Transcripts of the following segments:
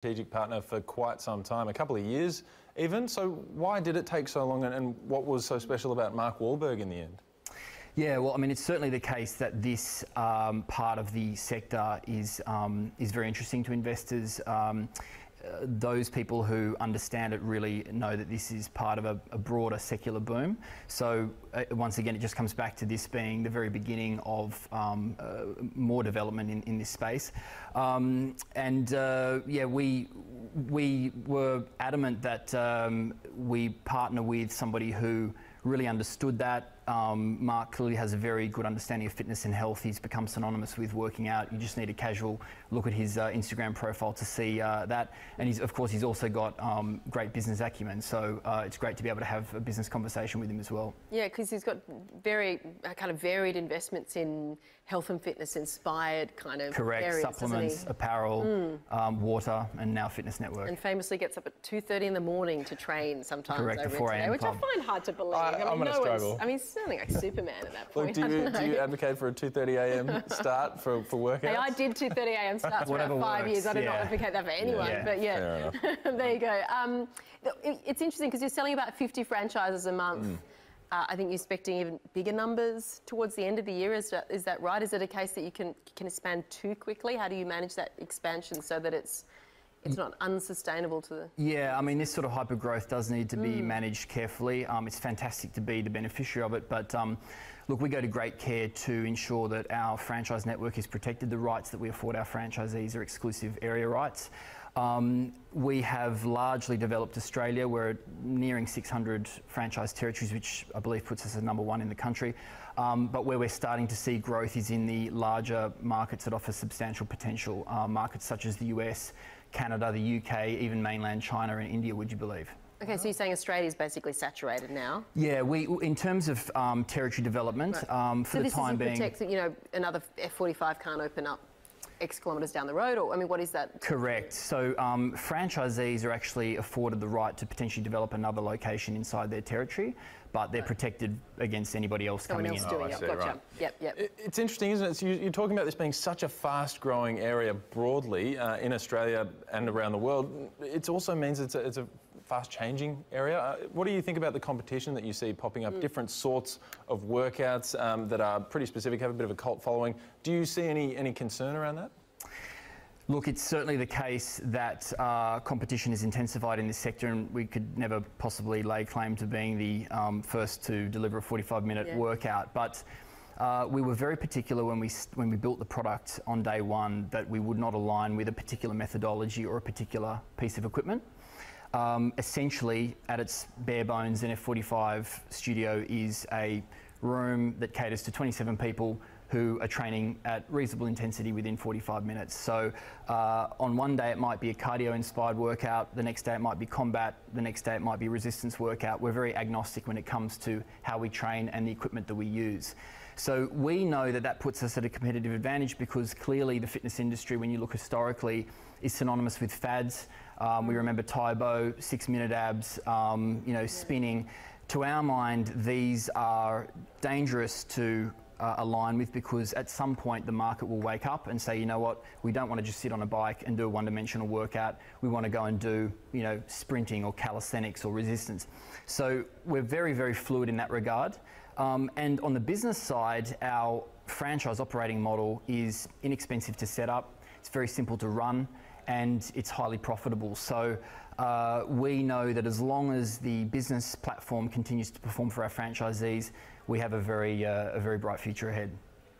strategic partner for quite some time, a couple of years even. So why did it take so long, and what was so special about Mark Wahlberg in the end? Yeah, well, I mean, it's certainly the case that this part of the sector is very interesting to investors. Those people who understand it really know that this is part of a broader secular boom. So once again, it just comes back to this being the very beginning of more development in this space. Yeah, we were adamant that we partner with somebody who really understood that. Mark clearly has a very good understanding of fitness and health. He's become synonymous with working out. You just need a casual look at his Instagram profile to see that. And of course, he's also got great business acumen. So it's great to be able to have a business conversation with him as well. Yeah, because he's got very kind of varied investments in health and fitness inspired kind of correct areas, supplements, apparel, water, and now Fitness Network. And famously gets up at 2:30 in the morning to train sometimes. Correct, the 4 a.m. which I find hard to believe. I'm going to struggle. I mean, he's sounding like Superman at that point. Look, do you advocate for a 2:30 a.m. start for workouts? Hey, I did 2:30 a.m. starts for about 5 years. I do not advocate that for anyone, but yeah. There you go. It's interesting because you're selling about 50 franchises a month. I think you're expecting even bigger numbers towards the end of the year. Is that right? Is it a case that you can expand too quickly? How do you manage that expansion so that it's not unsustainable to the... Yeah, I mean, this sort of hyper-growth does need to be managed carefully. It's fantastic to be the beneficiary of it, but look, we go to great care to ensure that our franchise network is protected. The rights that we afford our franchisees are exclusive area rights. We have largely developed Australia. We're nearing 600 franchise territories, which I believe puts us at #1 in the country. But where we're starting to see growth is in the larger markets that offer substantial potential, markets such as the US, Canada, the UK, even mainland China and India, would you believe? Okay, so you're saying Australia is basically saturated now? Yeah, in terms of territory development, for the time being... So this protects, you know, another F45 can't open up X kilometres down the road, or I mean, what is that? Correct. So franchisees are actually afforded the right to potentially develop another location inside their territory, but they're protected against anybody else coming in. Someone else doing it. Gotcha. Right. Yep. It's interesting, isn't it? So you're talking about this being such a fast-growing area broadly in Australia and around the world. It also means it's a fast-changing area. What do you think about the competition that you see popping up? Different sorts of workouts that are pretty specific, have a bit of a cult following. Do you see any concern around that? Look, it's certainly the case that competition is intensified in this sector, and we could never possibly lay claim to being the first to deliver a 45-minute workout. But we were very particular when we built the product on day one that we would not align with a particular methodology or a particular piece of equipment. Essentially, at its bare bones, an F45 studio is a room that caters to 27 people who are training at reasonable intensity within 45 minutes. So on one day it might be a cardio-inspired workout, the next day it might be combat, the next day it might be a resistance workout. We're very agnostic when it comes to how we train and the equipment that we use. So we know that that puts us at a competitive advantage because clearly the fitness industry, when you look historically, is synonymous with fads. We remember Tybo, 6-minute abs, you know, spinning. To our mind, these are dangerous to align with because at some point the market will wake up and say, you know what, we don't want to just sit on a bike and do a one-dimensional workout. We want to go and do, you know, sprinting or calisthenics or resistance. So we're very, very fluid in that regard. And on the business side, our franchise operating model is inexpensive to set up. It's very simple to run, and it's highly profitable. So we know that as long as the business platform continues to perform for our franchisees, we have a very bright future ahead.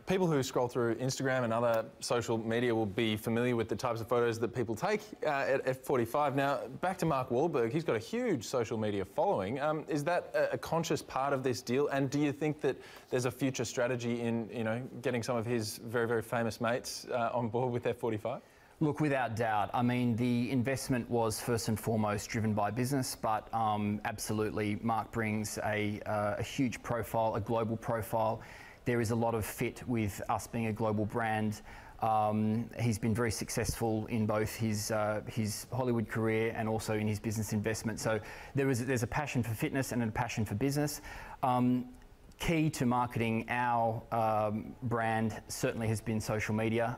People who scroll through Instagram and other social media will be familiar with the types of photos that people take at F45. Now, back to Mark Wahlberg, he's got a huge social media following. Is that a conscious part of this deal? And do you think that there's a future strategy in, you know, getting some of his very, very famous mates on board with F45? Look, without doubt. I mean, the investment was first and foremost driven by business, but absolutely, Mark brings a huge profile, a global profile. There is a lot of fit with us being a global brand. He's been very successful in both his Hollywood career and also in his business investment. So there's a passion for fitness and a passion for business. Key to marketing our brand certainly has been social media.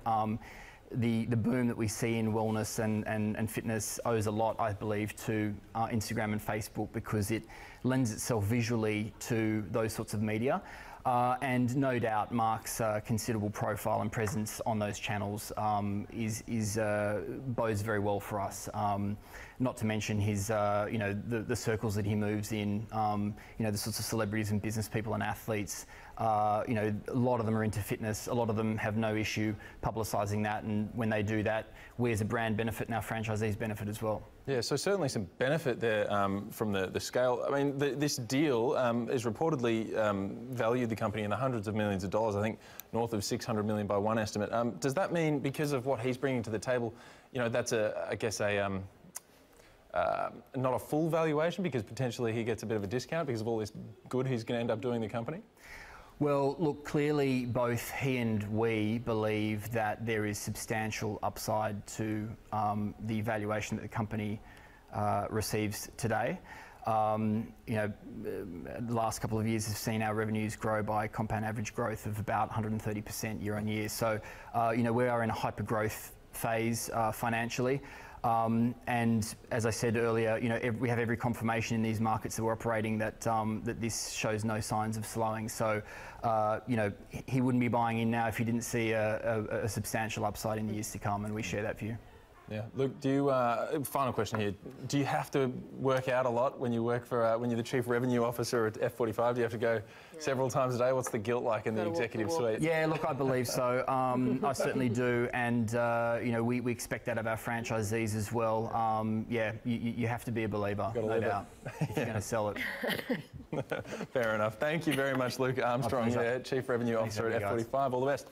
the boom that we see in wellness and fitness owes a lot, I believe, to Instagram and Facebook, because it lends itself visually to those sorts of media. And no doubt Mark's considerable profile and presence on those channels bodes very well for us. Not to mention his, the circles that he moves in, the sorts of celebrities and business people and athletes. A lot of them are into fitness. A lot of them have no issue publicising that, and when they do that, we as a brand benefit and our franchisees benefit as well. Yeah, so certainly some benefit there from the scale. I mean, this deal is reportedly valued the company in the hundreds of millions of dollars, I think north of $600 million by one estimate. Does that mean, because of what he's bringing to the table, that's not a full valuation, because potentially he gets a bit of a discount because of all this good he's going to end up doing the company? Well, look, clearly both he and we believe that there is substantial upside to the valuation that the company receives today. The last couple of years have seen our revenues grow by compound average growth of about 130% year on year. So, we are in a hyper growth phase financially. And as I said earlier, we have every confirmation in these markets that we're operating that that this shows no signs of slowing. So, he wouldn't be buying in now if he didn't see a substantial upside in the years to come, and we share that view. Yeah. Look, do you, final question here, do you have to work out a lot when you work for, when you're the Chief Revenue Officer at F45? Do you have to go several times a day? What's the guilt like in the executive suite? Yeah, look, I believe so. I certainly do, and we expect that of our franchisees as well. You have to be a believer, no doubt, if you're going to sell it. Fair enough. Thank you very much, Luke Armstrong, Chief Revenue Officer at F45. All the best.